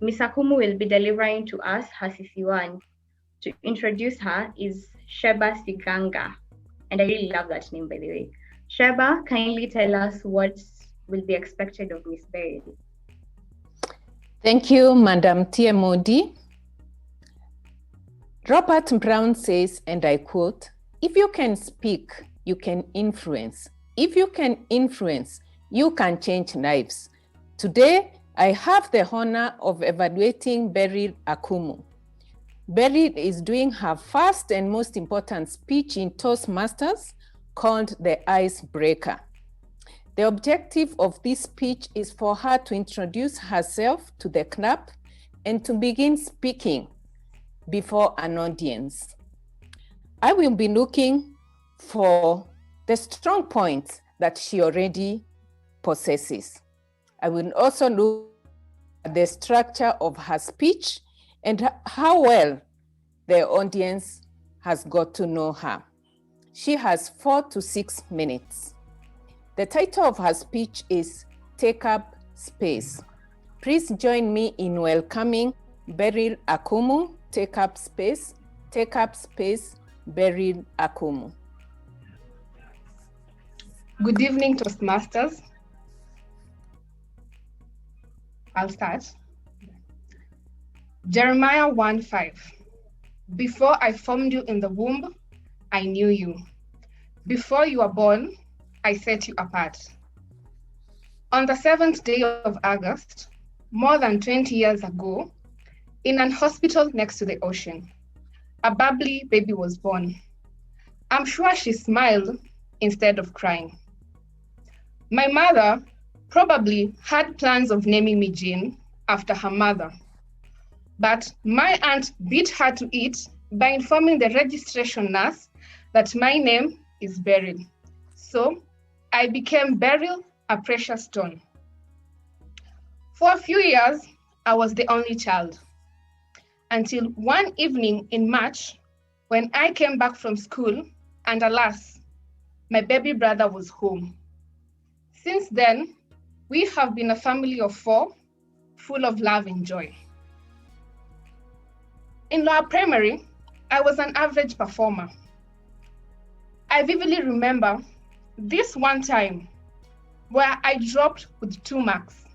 Miss Akumu will be delivering to us her CC1. To introduce her is Sheba Siganga. And I really love that name, by the way. Sheba, kindly tell us what will be expected of Miss Beryl. Thank you, Madam TMOD. Robert Brown says, and I quote, "If you can speak, you can influence. If you can influence, you can change lives." Today, I have the honor of evaluating Beryl Akumu. Beryl is doing her first and most important speech in Toastmasters called the Icebreaker. The objective of this speech is for her to introduce herself to the club and to begin speaking before an audience. I will be looking for the strong points that she already possesses. I will also look at the structure of her speech and how well the audience has got to know her. She has 4 to 6 minutes. The title of her speech is Take Up Space. Please join me in welcoming Beryl Akumu. Take up space, Beryl Akumu. Good evening, Toastmasters. I'll start. Jeremiah 1:5. Before I formed you in the womb, I knew you. Before you were born, I set you apart. On the 7th day of August, more than 20 years ago, in an hospital next to the ocean, a bubbly baby was born. I'm sure she smiled instead of crying. My mother probably had plans of naming me Jean after her mother, but my aunt beat her to it by informing the registration nurse that my name is Beryl. So I became Beryl, a precious stone. For a few years, I was the only child, until one evening in March, when I came back from school, and alas, my baby brother was home. Since then, we have been a family of 4, full of love and joy. In lower primary, I was an average performer. I vividly remember this one time where I dropped with 2 marks,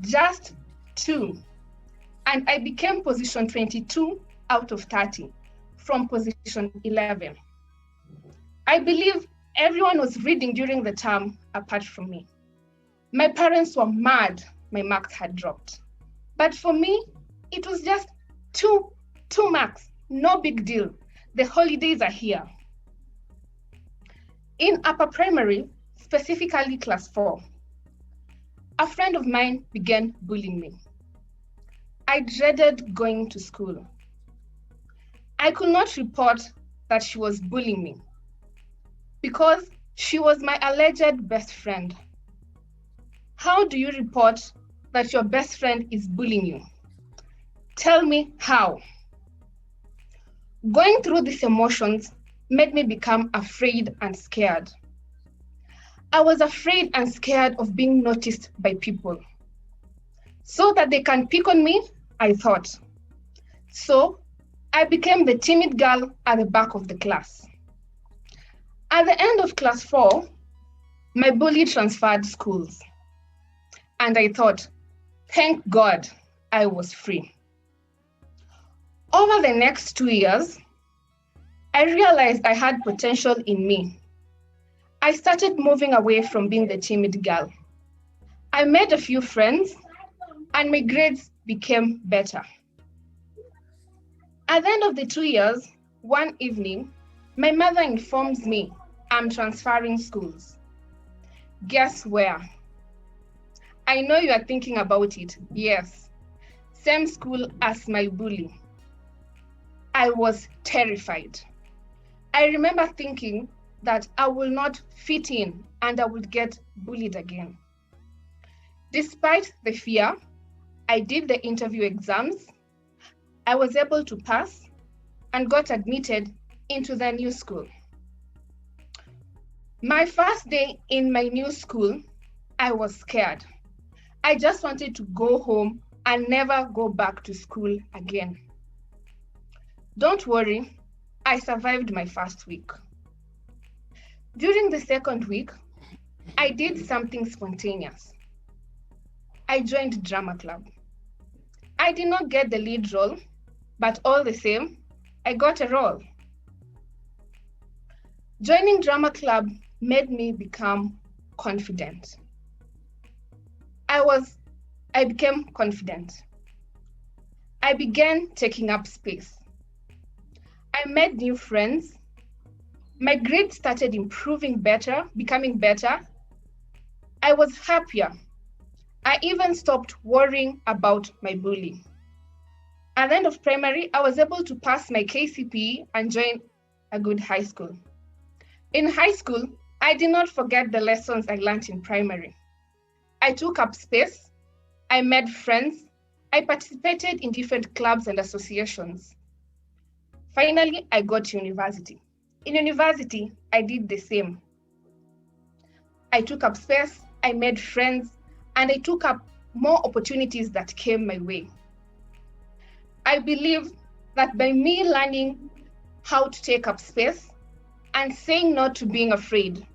just 2. And I became position 22 out of 30 from position 11. I believe everyone was reading during the term apart from me. My parents were mad my marks had dropped. But for me, it was just 2 marks, no big deal. The holidays are here. In upper primary, specifically class 4, a friend of mine began bullying me. I dreaded going to school. I could not report that she was bullying me because she was my alleged best friend. How do you report that your best friend is bullying you? Tell me how. Going through these emotions made me become afraid and scared. I was afraid and scared of being noticed by people, so that they can pick on me, I thought. So I became the timid girl at the back of the class. At the end of class 4, my bully transferred schools. And I thought, thank God I was free. Over the next 2 years, I realized I had potential in me. I started moving away from being the timid girl. I made a few friends, and my grades became better. At the end of the 2 years, one evening, my mother informs me I'm transferring schools. Guess where? I know you are thinking about it. Yes, same school as my bully. I was terrified. I remember thinking that I will not fit in and I would get bullied again. Despite the fear, I did the interview exams. I was able to pass and got admitted into the new school. My first day in my new school, I was scared. I just wanted to go home and never go back to school again. Don't worry, I survived my first week. During the second week, I did something spontaneous. I joined drama club. I did not get the lead role, but all the same, I got a role. Joining drama club made me become confident. I became confident. I began taking up space. I made new friends. My grades started becoming better. I was happier. I even stopped worrying about my bully. At the end of primary, I was able to pass my KCPE and join a good high school. In high school, I did not forget the lessons I learned in primary. I took up space, I made friends, I participated in different clubs and associations. Finally, I got to university. In university, I did the same. I took up space, I made friends, and I took up more opportunities that came my way. I believe that by me learning how to take up space and saying no to being afraid,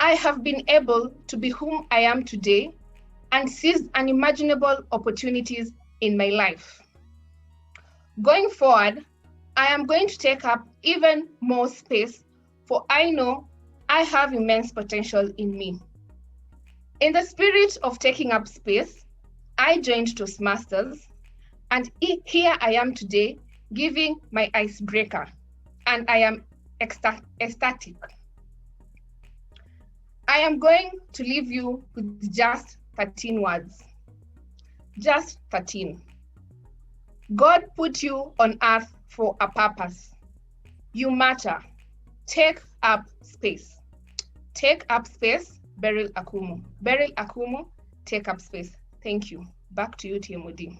I have been able to be whom I am today and seize unimaginable opportunities in my life. Going forward, I am going to take up even more space, for I know I have immense potential in me. In the spirit of taking up space, I joined Toastmasters, and here I am today giving my icebreaker, and I am ecstatic. I am going to leave you with just 13 words. Just 13. God put you on earth for a purpose. You matter. Take up space. Take up space, Beryl Akumu. Beryl Akumu, take up space. Thank you. Back to you, TMOD.